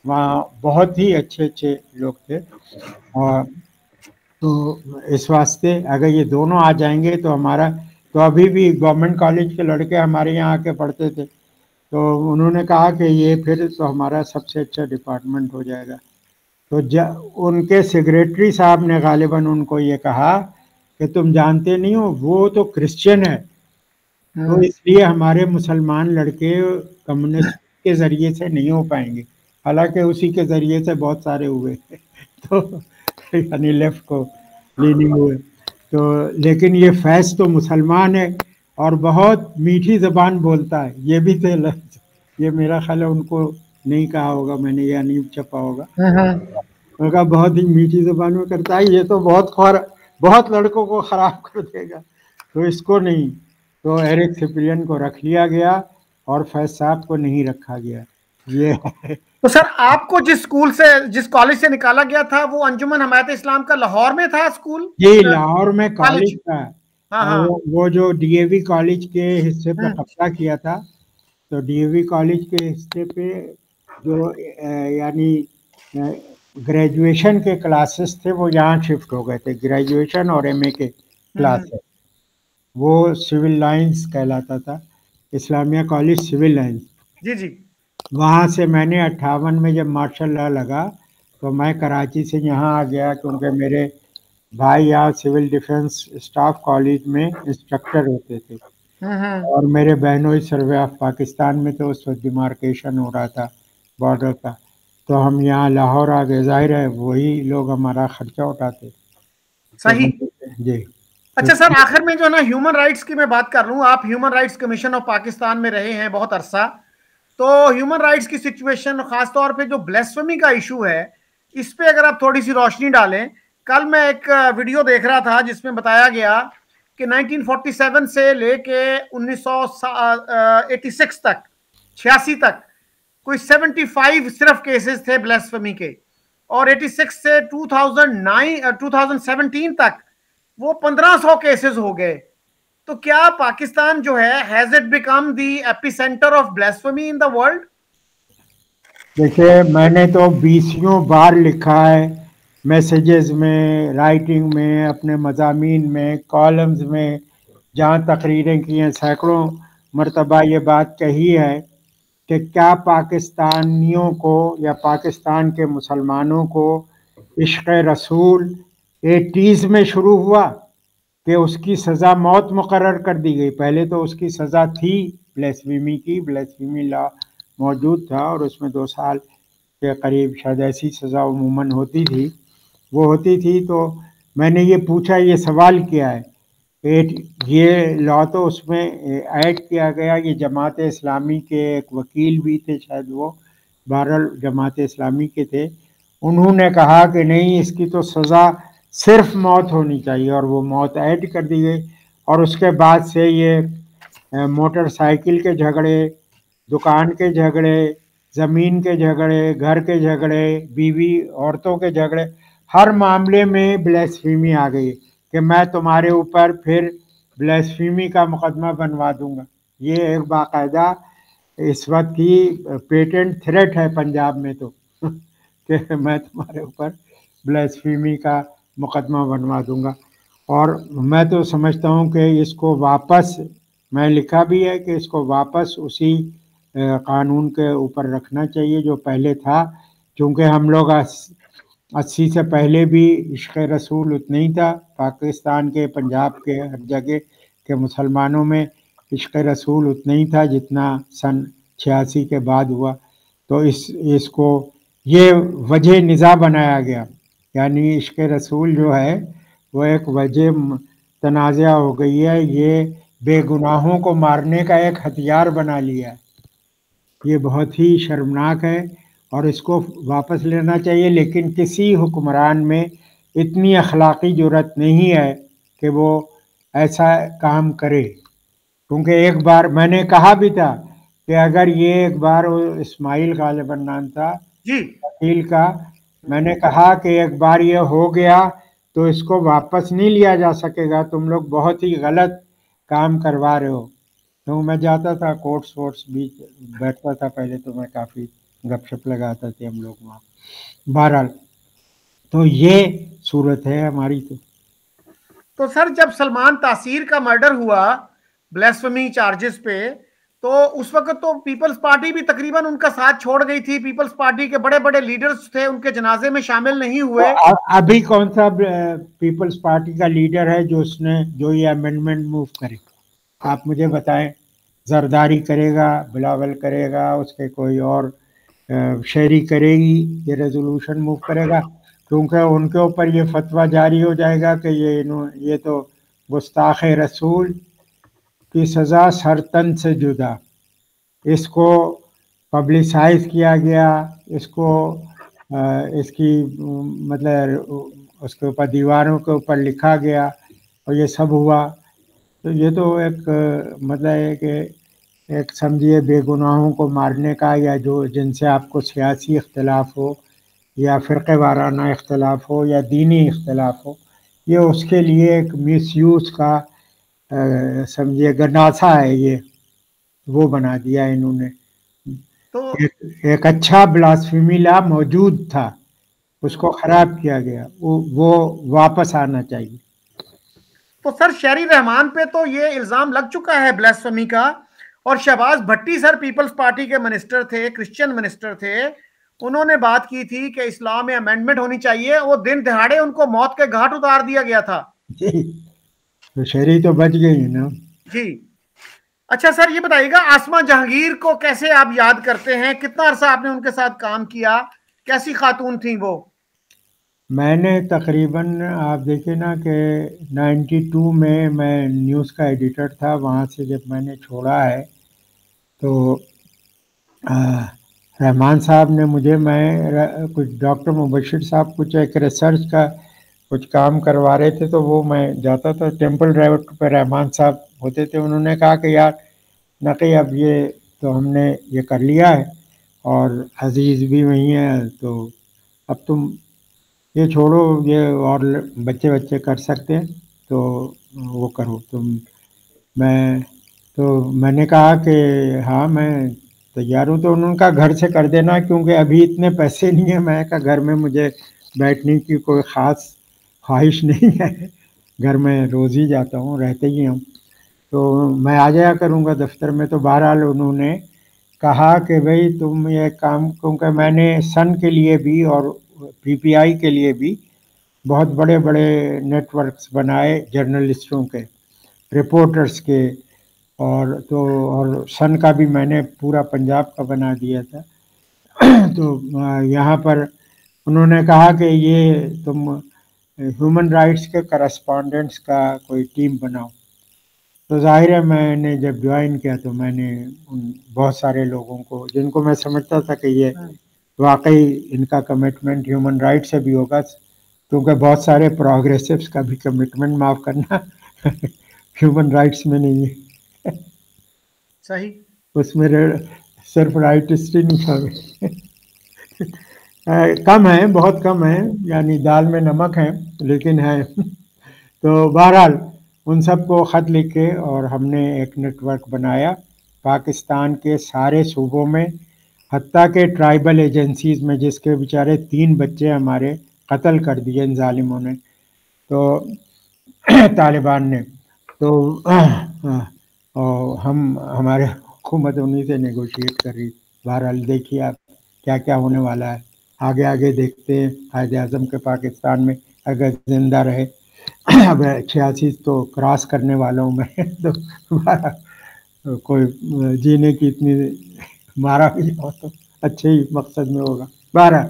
وہاں بہت ہی اچھے لوگ تھے، اور تو اس واسطے اگر یہ دونوں آ جائیں گے تو ہمارا، تو ابھی بھی گورنمنٹ کالج کے لڑکے ہمارے یہاں آ کے پڑھتے تھے، تو انہوں نے کہا کہ یہ پھر تو ہمارا سب سے اچھا ڈپارٹمنٹ ہو جائے گا۔ تو ان کے سیکریٹری صاحب نے غالباً ان کو یہ کہا کہ تم جانتے نہیں ہو وہ تو کرسچن ہے، تو اس لیے ہمارے مسلمان لڑکے کمیونسٹ کے ذریعے سے نہیں ہو پائیں گے، حالانکہ اسی کے ذریعے سے بہت سارے ہوئے تو یعنی لیفٹ کو لیننگ ہوئے، تو لیکن یہ فیض تو مسلمان ہے اور بہت میٹھی زبان بولتا ہے، یہ بھی تھے لفظ، یہ میرا خیال ہے ان کو نہیں کہا ہوگا میں نے، یا نہیں چھپا ہوگا، میں کہا بہت ہی میٹھی زبان میں کرتا ہے، یہ تو بہت لڑکوں کو خراب کر دے گا، تو اس کو نہیں، تو ایرک سپرین کو رکھ لیا گیا اور فیض صاحب کو نہیں رکھا گیا۔ یہ تو سر آپ کو جس اسکول سے، جس کالج سے نکالا گیا تھا وہ انجمن حمایت اسلام کا لاہور میں تھا اسکول؟ جی لاہور میں کالج تھا، ہاں وہ جو ڈی اے وی کالج کے حصے پہ قبضہ کیا تھا، تو ڈی اے وی کالج کے حصے پہ جو یعنی گریجویشن کے کلاسز تھے وہ یہاں شفٹ ہو گئے تھے، گریجویشن اور ایم اے کے کلاسز، وہ سول لائنز کہلاتا تھا، اسلامیہ کالج سول لائنز۔ جی جی، وہاں سے میں نے 58 میں جب مارشل لا لگا تو میں کراچی سے یہاں آ گیا، کیونکہ میرے بھائی یہاں سول ڈیفنس اسٹاف کالج میں انسٹرکٹر ہوتے تھے، اور میرے بہنوئی سروے آف پاکستان میں تو اس وقت ڈیمارکیشن ہو رہا تھا بارڈر کا، تو ہم یہاں لاہور آ گئے، ظاہر ہے وہی لوگ ہمارا خرچہ اٹھاتے۔ صحیح۔ جی اچھا سر، آخر میں جو نا ہیومن رائٹس کی میں بات کر لوں، آپ human rights commission of Pakistan میں رہے ہیں بہت عرصہ، تو ہیومن رائٹس کی سچویشن، خاص طور پہ جو بلیسفمی کا ایشو ہے، اس پہ اگر آپ تھوڑی سی روشنی ڈالیں۔ کل میں ایک ویڈیو دیکھ رہا تھا جس میں بتایا گیا کہ 1947 سے لے کے 1986 تک، 86 تک کوئی 75 صرف کیسز تھے بلیسفمی کے، اور 86 سے 2017 تک وہ 1500 کیسز ہو گئے۔ تو کیا پاکستان جو ہے has it become the epicentre of blasphemy in the world? دیکھیے میں نے تو 20 بار لکھا ہے، میسیجز میں، رائٹنگ میں، اپنے مضامین میں، کالمز میں، جہاں تقریریں کی ہیں، سینکڑوں مرتبہ یہ بات کہی ہے کہ کیا پاکستانیوں کو یا پاکستان کے مسلمانوں کو عشق رسول 80s میں شروع ہوا کہ اس کی سزا موت مقرر کر دی گئی. پہلے تو اس کی سزا تھی بلیسفیمی کی، بلیسفیمی لا موجود تھا اور اس میں 2 سال کے قریب شاید ایسی سزا عموماً ہوتی تھی، وہ ہوتی تھی. تو میں نے یہ پوچھا، یہ سوال کیا ہے، یہ لا تو اس میں ایڈ کیا گیا. یہ جماعت اسلامی کے ایک وکیل بھی تھے شاید، وہ بہرحال جماعت اسلامی کے تھے، انہوں نے کہا کہ نہیں، اس کی تو سزا صرف موت ہونی چاہیے، اور وہ موت ایڈ کر دی گئی. اور اس کے بعد سے یہ موٹر سائیکل کے جھگڑے، دکان کے جھگڑے، زمین کے جھگڑے، گھر کے جھگڑے، بیوی عورتوں کے جھگڑے، ہر معاملے میں بلیسفیمی آ گئی کہ میں تمہارے اوپر پھر بلیسفیمی کا مقدمہ بنوا دوں گا. یہ ایک باقاعدہ اس وقت کی پیٹنٹ تھریٹ ہے پنجاب میں تو کہ میں تمہارے اوپر بلیسفیمی کا مقدمہ بنوا دوں گا. اور میں تو سمجھتا ہوں کہ اس کو واپس، میں لکھا بھی ہے کہ اس کو واپس اسی قانون کے اوپر رکھنا چاہیے جو پہلے تھا، کیونکہ ہم لوگ 80 سے پہلے بھی عشق رسول اتنا ہی تھا پاکستان کے، پنجاب کے، ہر جگہ کے مسلمانوں میں عشق رسول اتنا ہی تھا جتنا سن 86 کے بعد ہوا. تو اس کو یہ وجہ نزاع بنایا گیا، یعنی عشق رسول جو ہے وہ ایک وجہ تنازع ہو گئی ہے، یہ بے گناہوں کو مارنے کا ایک ہتھیار بنا لیا ہے. یہ بہت ہی شرمناک ہے اور اس کو واپس لینا چاہیے. لیکن کسی حکمران میں اتنی اخلاقی جرات نہیں ہے کہ وہ ایسا کام کرے، کیونکہ ایک بار میں نے کہا بھی تھا کہ اگر یہ ایک بار اسماعیل غالباً نام تھا جی وکیل کا، میں نے کہا کہ ایک بار یہ ہو گیا تو اس کو واپس نہیں لیا جا سکے گا، تم لوگ بہت ہی غلط کام کروا رہے ہو. تو میں جاتا تھا کورٹس وورٹس بھی بیٹھتا تھا پہلے، تو میں کافی گپ شپ لگاتا تھے ہم لوگ وہاں. بہرحال تو یہ صورت ہے ہماری. تو سر جب سلمان تاثیر کا مرڈر ہوا بلیسفمی چارجز پہ، تو اس وقت تو پیپلز پارٹی بھی تقریباً ان کا ساتھ چھوڑ گئی تھی. پیپلز پارٹی کے بڑے بڑے لیڈرز تھے، ان کے جنازے میں شامل نہیں ہوئے. ابھی کون سا پیپلز پارٹی کا لیڈر ہے جو یہ امینڈمنٹ موو کرے؟ آپ مجھے بتائیں. زرداری کرے گا، بلاول کرے گا، اس کے کوئی اور شہری کرے گی یہ ریزولوشن موو کرے گا؟ کیونکہ ان کے اوپر یہ فتویٰ جاری ہو جائے گا کہ یہ تو گستاخ رسول کی سزا سرتن سے جدا. اس کو پبلسائز کیا گیا، اس کو اس کی مطلب اس کے اوپر دیواروں کے اوپر لکھا گیا اور یہ سب ہوا. تو یہ تو ایک مطلب ہے کہ ایک سمجھیے بے گناہوں کو مارنے کا، یا جن سے آپ کو سیاسی اختلاف ہو یا فرقہ وارانہ اختلاف ہو یا دینی اختلاف ہو، یہ اس کے لیے ایک مس یوز کا سمجھیے گناسا ہے، یہ وہ بنا دیا انہوں نے. تو ایک اچھا بلاسفیمی لا موجود تھا، اس کو خراب کیا گیا، وہ واپس آنا چاہیے. تو سر شہری رحمان پہ تو یہ الزام لگ چکا ہے بلیسفمی کا، اور شہباز بھٹی سر پیپلز پارٹی کے منسٹر تھے، کرسچن منسٹر تھے، انہوں نے بات کی تھی کہ اسلام میں امینڈمنٹ ہونی چاہیے. وہ دن دہاڑے ان کو موت کے گھاٹ اتار دیا گیا تھا. تو شہری تو بچ گئی نا. جی اچھا سر یہ بتائیے گا، آسمہ جہانگیر کو کیسے آپ یاد کرتے ہیں؟ کتنا عرصہ آپ نے ان کے ساتھ کام کیا؟ کیسی خاتون تھیں وہ؟ میں نے تقریباً آپ دیکھیں نا کہ 92 میں نیوز کا ایڈیٹر تھا. وہاں سے جب میں نے چھوڑا ہے تو رحمان صاحب نے مجھے، میں کچھ ڈاکٹر مبشر صاحب کچھ ایک ریسرچ کا کچھ کام کروا رہے تھے، تو وہ میں جاتا تھا. ٹیمپل ڈرائیور پہ رحمان صاحب ہوتے تھے. انہوں نے کہا کہ یار نقی اب یہ تو ہم نے یہ کر لیا ہے اور عزیز بھی وہی ہے، تو اب تم یہ چھوڑو، یہ اور بچے کر سکتے ہیں تو وہ کرو تم. میں نے کہا کہ ہاں میں تیار ہوں. تو انہوں نے کہا گھر سے کر دینا، کیونکہ ابھی اتنے پیسے نہیں ہیں. میں کہا گھر میں مجھے بیٹھنے کی کوئی خاص خواہش نہیں ہے، گھر میں روز ہی جاتا ہوں، رہتے ہی ہوں. تو میں آ جایا کروں گا دفتر میں. تو بہرحال انہوں نے کہا کہ بھئی تم یہ کام، کیونکہ میں نے سن کے لیے بھی اور پی پی آئی کے لیے بھی بہت بڑے بڑے نیٹ ورکس بنائے جرنلسٹوں کے، رپورٹرز کے، اور سن کا بھی میں نے پورا پنجاب کا بنا دیا تھا. تو یہاں پر انہوں نے کہا کہ یہ تم ہیومن رائٹس کے کرسپونڈنٹس کا کوئی ٹیم بناؤ. تو ظاہر ہے میں نے جب جوائن کیا تو میں نے ان بہت سارے لوگوں کو، جن کو میں سمجھتا تھا کہ یہ واقعی ان کا کمٹمنٹ ہیومن رائٹ سے بھی ہوگا، کیونکہ بہت سارے پروگریسوس کا بھی کمٹمنٹ، معاف کرنا، ہیومن رائٹس میں نہیں ہے. صحیح. اس میں صرف رائٹسٹ ہی نہیں شامل، کم ہیں، بہت کم ہیں، یعنی دال میں نمک ہے لیکن ہے. تو بہرحال ان سب کو خط لکھے اور ہم نے ایک نیٹ ورک بنایا پاکستان کے سارے صوبوں میں، حتیٰ کہ ٹرائبل ایجنسیز میں، جس کے بیچارے 3 بچے ہمارے قتل کر دیے ان ظالموں نے، تو طالبان نے. تو ہمارے حکومت انہیں سے نیگوشیٹ کر رہی. بہرحال دیکھیے آپ کیا کیا ہونے والا ہے، آگے آگے دیکھتے ہیں. قائد اعظم کے پاکستان میں اگر زندہ رہے، اب 86 تو کراس کرنے والوں میں تو کوئی جینے کی اتنی، مارا بھی ہو تو اچھے ہی مقصد میں ہوگا. بہرحال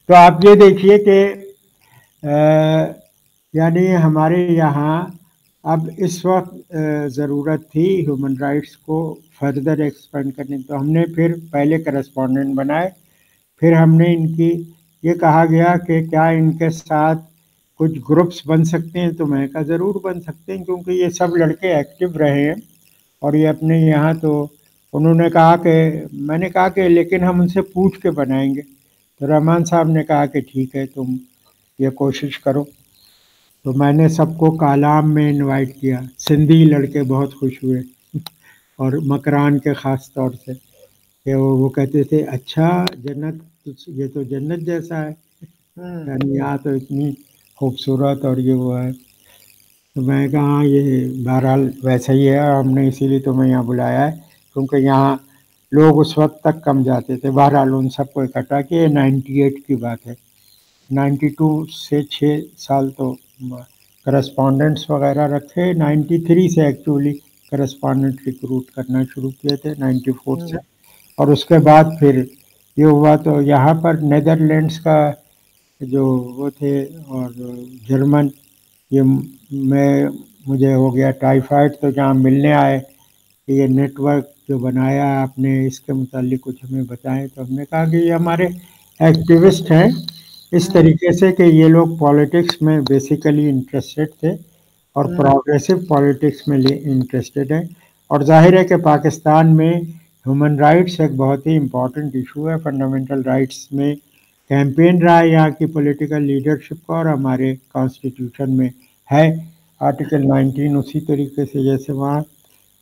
تو آپ یہ دیکھیے کہ یعنی ہمارے یہاں اب اس وقت ضرورت تھی ہیومن رائٹس کو فردر ایکسپینڈ کرنے. تو ہم نے پھر پہلے کرسپونڈنٹ بنائے، پھر ہم نے ان کی یہ کہا گیا کہ کیا ان کے ساتھ کچھ گروپس بن سکتے ہیں. تو میں کہا ضرور بن سکتے ہیں، کیونکہ یہ سب لڑکے ایکٹیو رہے ہیں اور یہ اپنے یہاں. تو انہوں نے کہا کہ، میں نے کہا کہ لیکن ہم ان سے پوچھ کے بنائیں گے. تو رحمان صاحب نے کہا کہ ٹھیک ہے تم یہ کوشش کرو. تو میں نے سب کو کالام میں انوائٹ کیا. سندھی لڑکے بہت خوش ہوئے اور مکران کے خاص طور سے، کہ وہ کہتے تھے اچھا جنت، یہ تو جنت جیسا ہے، یعنی یہاں تو اتنی خوبصورت اور یہ وہ ہے. تو میں نے کہا ہاں یہ بہرحال ویسا ہی ہے، ہم نے اسی لیے تمہیں یہاں بلایا ہے، کیونکہ یہاں لوگ اس وقت تک کم جاتے تھے. بہرحال ان سب کو اکٹھا کیا. 98 کی بات ہے، 92 سے 6 سال تو کرسپونڈنٹس وغیرہ رکھے. 93 سے ایکچولی کرسپونڈنٹ ریکروٹ کرنا شروع کیے تھے، 94 سے. اور اس کے بعد پھر یہ ہوا. تو یہاں پر نیدرلینڈس کا جو وہ تھے اور جرمن، یہ مجھے ہو گیا ٹائیفائڈ. تو جہاں ملنے آئے کہ یہ نیٹ ورک جو بنایا آپ نے، اس کے متعلق کچھ ہمیں بتائیں. تو ہم نے کہا کہ یہ ہمارے ایکٹیوسٹ ہیں اس طریقے سے کہ یہ لوگ پالیٹکس میں بیسیکلی انٹرسٹڈ تھے اور پروگریسو پالیٹکس میں انٹرسٹڈ ہیں. اور ظاہر ہے کہ پاکستان میں ہیومن رائٹس ایک بہت ہی امپورٹنٹ ایشو ہے. فنڈامنٹل رائٹس میں کیمپین رہا ہے یہاں کی پولیٹیکل لیڈرشپ کا، اور ہمارے کانسٹیٹیوشن میں ہے آرٹیکل 19 اسی طریقے سے جیسے وہاں.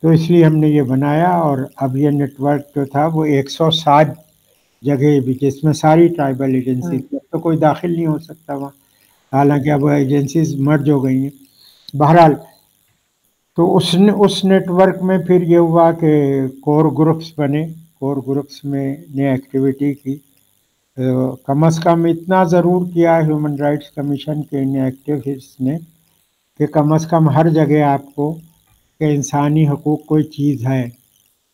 تو اس لیے ہم نے یہ بنایا. اور اب یہ نیٹ ورک جو تھا وہ 160 جگہ بھی، جس میں ساری ٹرائبل ایجنسیز، تو کوئی داخل نہیں ہو سکتا وہاں، حالانکہ اب ایجنسیز مرج ہو گئی ہیں. بہرحال تو اس نیٹ ورک میں پھر یہ ہوا کہ کور گروپس بنے. کور گروپس میں نے ایکٹیویٹی کی. کم از کم اتنا ضرور کیا ہیومن رائٹس کمیشن کے ان ایکٹیوسٹ نے کہ کم از کم ہر جگہ آپ کو کہ انسانی حقوق کوئی چیز ہے،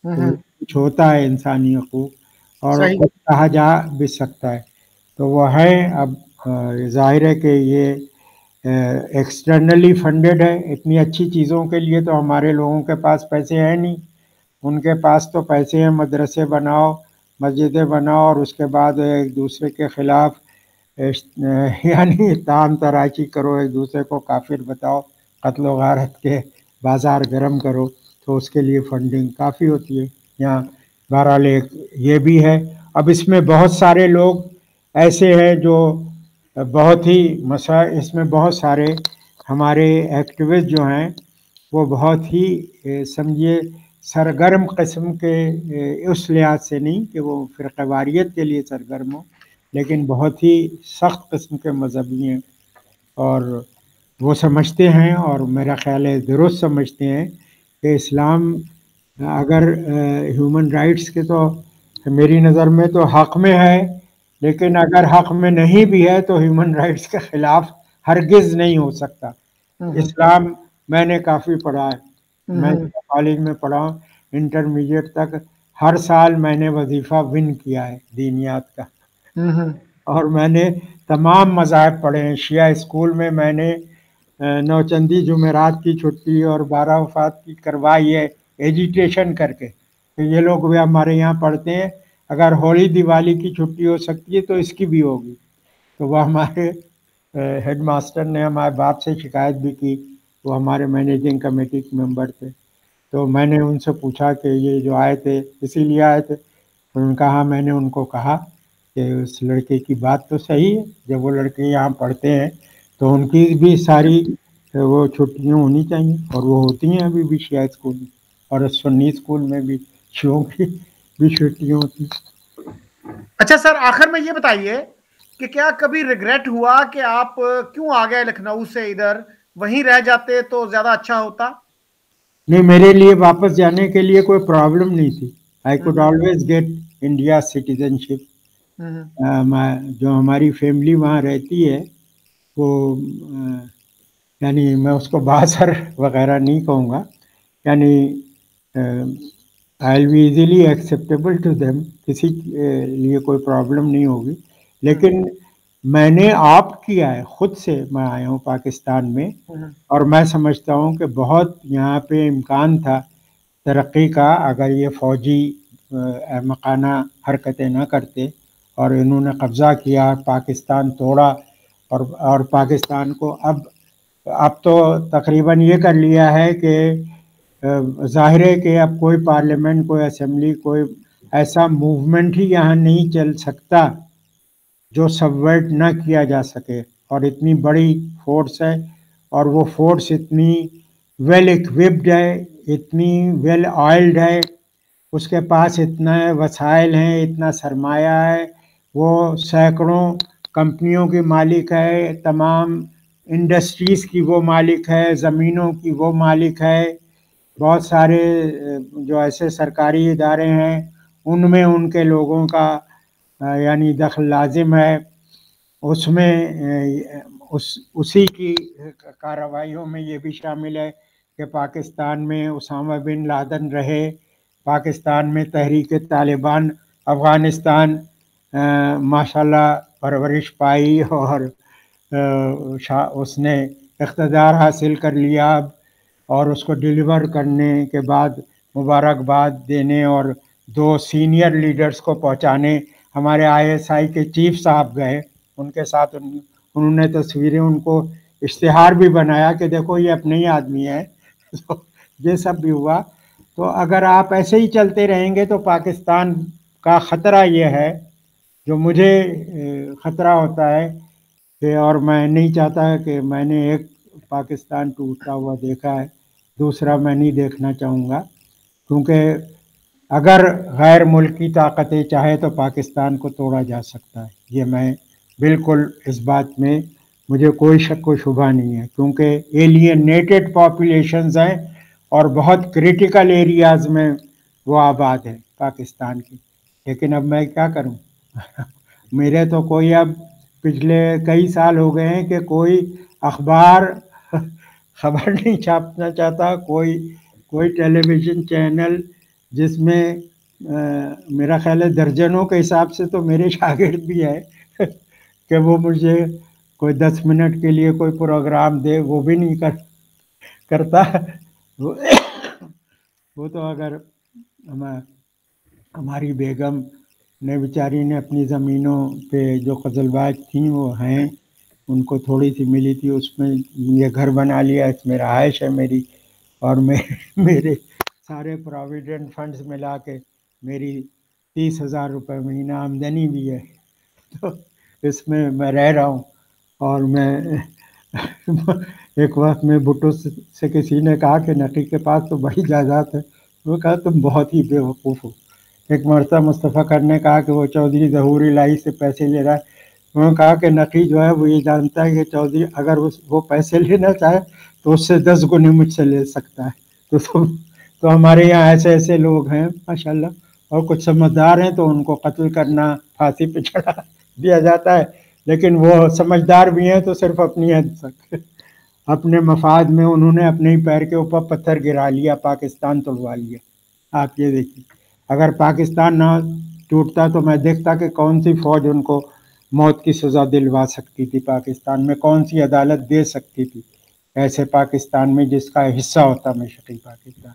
کچھ ہوتا ہے انسانی حقوق، اور کچھ کہا جا بھی سکتا ہے. تو وہ ہے. اب ظاہر ہے کہ یہ ایکسٹرنلی فنڈڈ ہے. اتنی اچھی چیزوں کے لیے تو ہمارے لوگوں کے پاس پیسے ہیں نہیں. ان کے پاس تو پیسے ہیں مدرسے بناؤ، مسجدیں بناؤ، اور اس کے بعد ایک دوسرے کے خلاف یعنی تام تراشی کرو، ایک دوسرے کو کافر بتاؤ، قتل و غارت کے بازار گرم کرو. تو اس کے لیے فنڈنگ کافی ہوتی ہے یہاں. بہرحال ایک یہ بھی ہے. اب اس میں بہت سارے لوگ ایسے ہیں جو بہت ہی اس میں بہت سارے ہمارے ایکٹیوسٹ جو ہیں وہ بہت ہی سمجھیے سرگرم قسم کے، اس لحاظ سے نہیں کہ وہ فرقہ واریت کے لیے سرگرم ہو، لیکن بہت ہی سخت قسم کے مذہبی ہیں. اور وہ سمجھتے ہیں، اور میرا خیال ہے درست سمجھتے ہیں، کہ اسلام اگر ہیومن رائٹس کے تو میری نظر میں تو حق میں ہے، لیکن اگر حق میں نہیں بھی ہے تو ہیومن رائٹس کے خلاف ہرگز نہیں ہو سکتا۔ اسلام میں نے کافی پڑھا ہے، میں کالج میں پڑھا ہوں، انٹرمیڈیٹ تک ہر سال میں نے وظیفہ ون کیا ہے دینیات کا، اور میں نے تمام مذاہب پڑھے ہیں۔ شیعہ اسکول میں نے نوچندی جمعرات کی چھٹی اور 12 وفات کی کروائی ہے ایجیٹیشن کر کے، تو یہ لوگ بھی ہمارے یہاں پڑھتے ہیں، اگر ہولی دیوالی کی چھٹی ہو سکتی ہے تو اس کی بھی ہوگی۔ تو وہ ہمارے ہیڈ ماسٹر نے ہمارے باپ سے شکایت بھی کی، وہ ہمارے مینیجنگ کمیٹی کے ممبر تھے، تو میں نے ان سے پوچھا کہ یہ جو آئے تھے اسی لیے آئے تھے؟ انہوں نے کہا، میں نے ان کو کہا کہ اس لڑکے کی بات تو صحیح ہے، جب وہ لڑکے یہاں پڑھتے ہیں تو ان کی بھی ساری وہ چھٹیاں ہونی چاہیے، اور وہ ہوتی ہیں ابھی بھی شیعہ اسکول میں، اور سنی اسکول میں بھی شیعوں کی بھی چھٹیاں ہوتی ہیں۔ اچھا سر، آخر میں یہ بتائیے کہ کیا کبھی ریگریٹ ہوا کہ آپ کیوں آ گئے لکھنؤ سے ادھر، وہیں رہ جاتے تو زیادہ اچھا ہوتا؟ نہیں، میرے لیے واپس جانے کے لیے کوئی پرابلم نہیں تھی، I could always get India citizenship. جو ہماری فیملی وہاں رہتی ہے وہ یعنی میں اس کو باثر وغیرہ نہیں کہوں گا، یعنی I will be easily acceptable to them, کسی لیے کوئی پرابلم نہیں ہوگی، لیکن میں نے آپ کیا ہے، خود سے میں آیا ہوں پاکستان میں، اور میں سمجھتا ہوں کہ بہت یہاں پہ امکان تھا ترقی کا اگر یہ فوجی احمقانہ حرکتیں نہ کرتے، اور انہوں نے قبضہ کیا، پاکستان توڑا، اور پاکستان کو اب تو تقریباً یہ کر لیا ہے کہ ظاہر ہے کہ اب کوئی پارلیمنٹ، کوئی اسمبلی، کوئی ایسا موومنٹ ہی یہاں نہیں چل سکتا جو سبورٹ نہ کیا جا سکے، اور اتنی بڑی فورس ہے، اور وہ فورس اتنی ویل اکوپڈ ہے، اتنی ویل آئلڈ ہے، اس کے پاس اتنا وسائل ہیں، اتنا سرمایہ ہے، وہ سینکڑوں کمپنیوں کی مالک ہے، تمام انڈسٹریز کی وہ مالک ہے، زمینوں کی وہ مالک ہے، بہت سارے جو ایسے سرکاری ادارے ہیں ان میں ان کے لوگوں کا یعنی دخل لازم ہے، اس میں اسی کی کارروائیوں میں یہ بھی شامل ہے کہ پاکستان میں اسامہ بن لادن رہے، پاکستان میں تحریک طالبان افغانستان ماشاءاللہ پرورش پائی، اور اس نے اقتدار حاصل کر لیا، اور اس کو ڈیلیور کرنے کے بعد مبارکباد دینے اور 2 سینئر لیڈرز کو پہنچانے ہمارے ISI کے چیف صاحب گئے، ان کے ساتھ انہوں نے تصویریں، ان کو اشتہار بھی بنایا کہ دیکھو یہ اپنے ہی آدمی ہیں، یہ سب بھی ہوا۔ تو اگر آپ ایسے ہی چلتے رہیں گے تو پاکستان کا خطرہ یہ ہے، جو مجھے خطرہ ہوتا ہے کہ، اور میں نہیں چاہتا کہ میں نے ایک پاکستان ٹوٹتا ہوا دیکھا ہے، دوسرا میں نہیں دیکھنا چاہوں گا، کیونکہ اگر غیر ملکی طاقتیں چاہے تو پاکستان کو توڑا جا سکتا ہے، یہ میں بالکل اس بات میں مجھے کوئی شک و شبہ نہیں ہے، کیونکہ ایلینیٹڈ پاپولیشنز ہیں اور بہت کریٹیکل ایریاز میں وہ آباد ہے پاکستان کی۔ لیکن اب میں کیا کروں، میرے تو کوئی اب پچھلے کئی سال ہو گئے ہیں کہ کوئی اخبار خبر نہیں چھاپنا چاہتا، کوئی ٹیلی ویژن چینل، جس میں میرا خیال ہے درجنوں کے حساب سے تو میرے شاگرد بھی ہے کہ وہ مجھے کوئی 10 منٹ کے لیے کوئی پروگرام دے، وہ بھی نہیں کرتا۔ وہ تو اگر ہماری بیگم نے بیچاری نے اپنی زمینوں پہ جو قزلباج تھیں وہ ہیں، ان کو تھوڑی سی ملی تھی، اس میں یہ گھر بنا لیا، اس میں رہائش ہے میری، اور میرے سارے پراویڈنٹ فنڈز ملا کے میری 30,000 روپے مہینہ آمدنی بھی ہے، تو اس میں رہ رہا ہوں۔ اور میں ایک وقت میں بھٹو سے کسی نے کہا کہ نقی کے پاس تو بڑی جائیداد ہے، وہ کہا تم بہت ہی بے وقوف ہو۔ ایک مرتبہ مصطفیٰ کر نے کہا کہ وہ چودھری ظہور الہی سے پیسے لے رہا ہے، انہوں نے کہا کہ نقی جو ہے وہ یہ جانتا ہے کہ چودھری اگر وہ پیسے لینا چاہے تو اس سے 10 گنے مجھ سے لے سکتا ہے، تو تو ہمارے یہاں ایسے ایسے لوگ ہیں ماشاءاللہ، اور کچھ سمجھدار ہیں تو ان کو قتل کرنا، پھانسی پہ چڑھا دیا جاتا ہے، لیکن وہ سمجھدار بھی ہیں تو صرف اپنی حد تک، اپنے مفاد میں انہوں نے اپنے ہی پیر کے اوپر پتھر گرا لیا، پاکستان توڑوا لیا۔ آپ یہ دیکھیے، اگر پاکستان نہ ٹوٹتا تو میں دیکھتا کہ کون سی فوج ان کو موت کی سزا دلوا سکتی تھی، پاکستان میں کون سی عدالت دے سکتی تھی ایسے پاکستان میں جس کا حصہ ہوتا مشرقی پاکستان،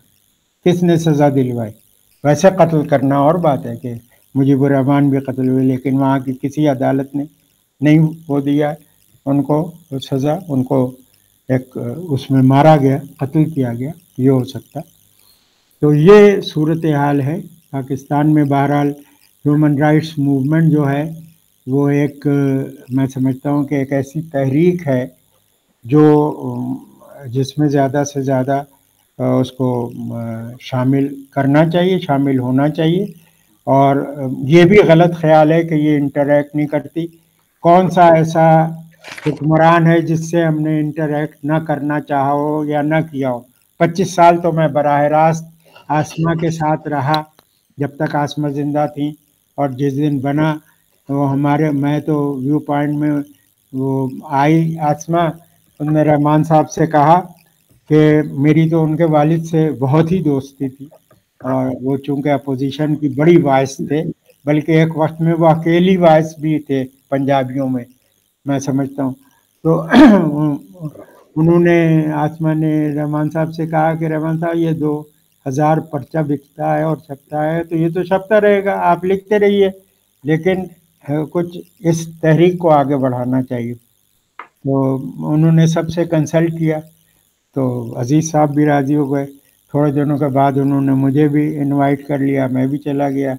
کس نے سزا دلوائی؟ ویسے قتل کرنا اور بات ہے کہ مجیب الرحمان بھی قتل ہوئے، لیکن وہاں کی کسی عدالت نے نہیں وہ دیا ان کو سزا، ان کو ایک اس میں مارا گیا، قتل کیا گیا، یہ ہو سکتا۔ تو یہ صورتحال ہے پاکستان میں۔ بہرحال ہیومن رائٹس موومنٹ جو ہے وہ ایک، میں سمجھتا ہوں کہ ایک ایسی تحریک ہے جو جس میں زیادہ سے زیادہ اس کو شامل کرنا چاہیے، شامل ہونا چاہیے، اور یہ بھی غلط خیال ہے کہ یہ انٹریکٹ نہیں کرتی۔ کون سا ایسا حکمران ہے جس سے ہم نے انٹریکٹ نہ کرنا چاہا ہو یا نہ کیا ہو؟ 25 سال تو میں براہ راست آسما کے ساتھ رہا جب تک آسما زندہ تھیں، اور جس دن بنا وہ ہمارے، میں تو ویو پوائنٹ میں وہ آئی آسما، ان نے رحمان صاحب سے کہا کہ میری تو ان کے والد سے بہت ہی دوستی تھی، اور وہ چونکہ اپوزیشن کی بڑی وائس تھے، بلکہ ایک وقت میں وہ اکیلی وائس بھی تھے پنجابیوں میں سمجھتا ہوں۔ تو انہوں نے، آسما نے رحمان صاحب سے کہا کہ رحمان صاحب یہ 2000 پرچہ بکتا ہے اور چھپتا ہے تو یہ تو چھپتا رہے گا، آپ لکھتے رہیے، لیکن کچھ اس تحریک کو آگے بڑھانا چاہیے۔ تو انہوں نے سب سے کنسلٹ کیا، تو عزیز صاحب بھی راضی ہو گئے۔ تھوڑے دنوں کے بعد انہوں نے مجھے بھی انوائٹ کر لیا، میں بھی چلا گیا،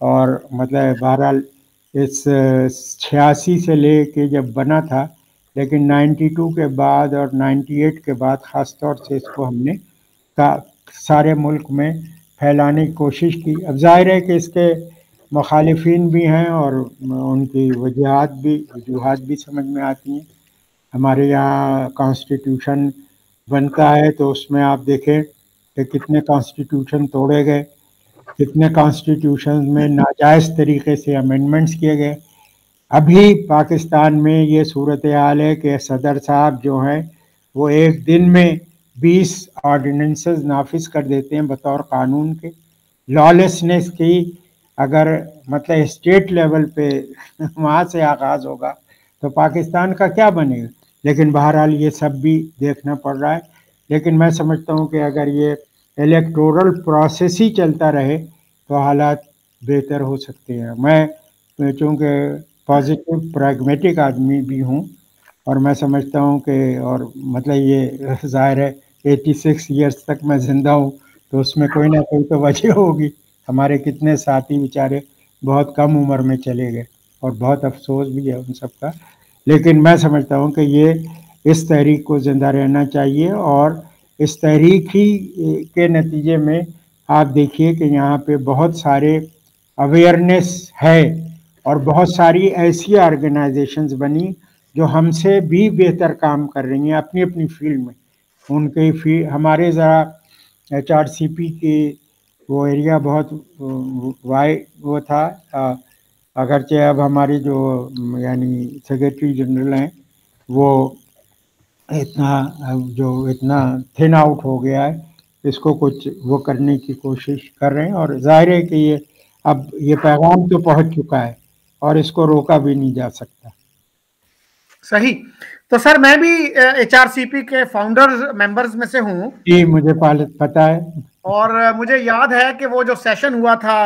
اور مطلب بہرحال اس 86 سے لے کے جب بنا تھا، لیکن 92 کے بعد اور 98 کے بعد خاص طور سے اس کو ہم نے سارے ملک میں پھیلانے کی کوشش کی۔ اب ظاہر ہے کہ اس کے مخالفین بھی ہیں اور ان کی وجوہات بھی سمجھ میں آتی ہیں۔ ہمارے یہاں کانسٹیٹیوشن بنتا ہے تو اس میں آپ دیکھیں کہ کتنے کانسٹیٹیوشن توڑے گئے، کتنے کانسٹیٹیوشن میں ناجائز طریقے سے امینڈمنٹس کیے گئے۔ ابھی پاکستان میں یہ صورتحال ہے کہ صدر صاحب جو ہیں وہ ایک دن میں 20 آرڈیننسز نافذ کر دیتے ہیں بطور قانون کے۔ لالیسنس کی اگر مطلب اسٹیٹ لیول پہ وہاں سے آغاز ہوگا تو پاکستان کا کیا بنے گا؟ لیکن بہرحال یہ سب بھی دیکھنا پڑ رہا ہے۔ لیکن میں سمجھتا ہوں کہ اگر یہ الیکٹورل پروسیس ہی چلتا رہے تو حالات بہتر ہو سکتے ہیں۔ میں چونکہ پازیٹیو پریگمیٹک آدمی بھی ہوں، اور میں سمجھتا ہوں کہ، اور مطلب یہ ظاہر ہے 86 ایئرس تک میں زندہ ہوں تو اس میں کوئی نہ کوئی تو وجہ ہوگی۔ ہمارے کتنے ساتھی بیچارے بہت کم عمر میں چلے گئے، اور بہت افسوس بھی ہے ان سب کا۔ لیکن میں سمجھتا ہوں کہ یہ اس تحریک کو زندہ رہنا چاہیے، اور اس تحریک ہی کے نتیجے میں آپ دیکھیے کہ یہاں پہ بہت سارے اویئرنیس ہے، اور بہت ساری ایسی آرگنائزیشنز بنی جو ہم سے بھی بہتر کام کر رہی ہیں اپنی اپنی فیلڈ میں۔ ان کے ہمارے ذرا HRCP کی وہ ایریا بہت وہ تھا، اگرچہ اب ہماری جو یعنی سیکریٹری جنرل ہیں وہ اتنا تھن آؤٹ ہو گیا ہے، اس کو کچھ وہ کرنے کی کوشش کر رہے ہیں، اور ظاہر ہے کہ اب یہ پیغام تو پہنچ چکا ہے اور اس کو روکا بھی نہیں جا سکتا۔ صحیح۔ تو سر میں بھی HRCP کے فاؤنڈر ممبرز میں سے ہوں جی، مجھے پتا ہے، اور مجھے یاد ہے کہ وہ جو سیشن ہوا تھا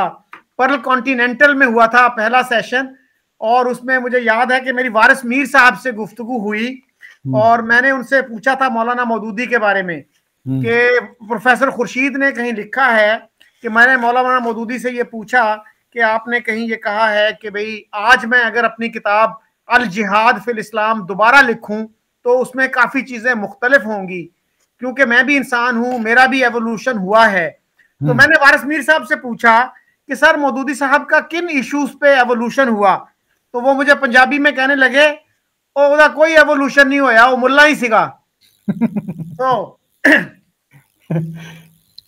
پرل کانٹیننٹل میں ہوا تھا پہلا سیشن، اور اس میں مجھے یاد ہے کہ میری وارث میر صاحب سے گفتگو ہوئی، اور میں نے ان سے پوچھا تھا مولانا مودودی کے بارے میں کہ پروفیسر خورشید نے کہیں لکھا ہے کہ میں نے مولانا مودودی سے یہ پوچھا کہ آپ نے کہیں یہ کہا ہے کہ بھئی آج میں اگر اپنی کتاب الجہاد فی الاسلام دوبارہ لکھوں تو اس میں کافی چیزیں مختلف ہوں گی، کیونکہ میں بھی انسان ہوں، میرا بھی ایوولوشن ہوا ہے۔ تو میں نے وارث میر صاحب سے پوچھا کہ سر مودودی صاحب کا کن ایشوز پہ ایوولوشن ہوا؟ تو وہ مجھے پنجابی میں کہنے لگے او کوئی ایوولوشن نہیں ہویا، وہ ملا ہی سگا۔ تو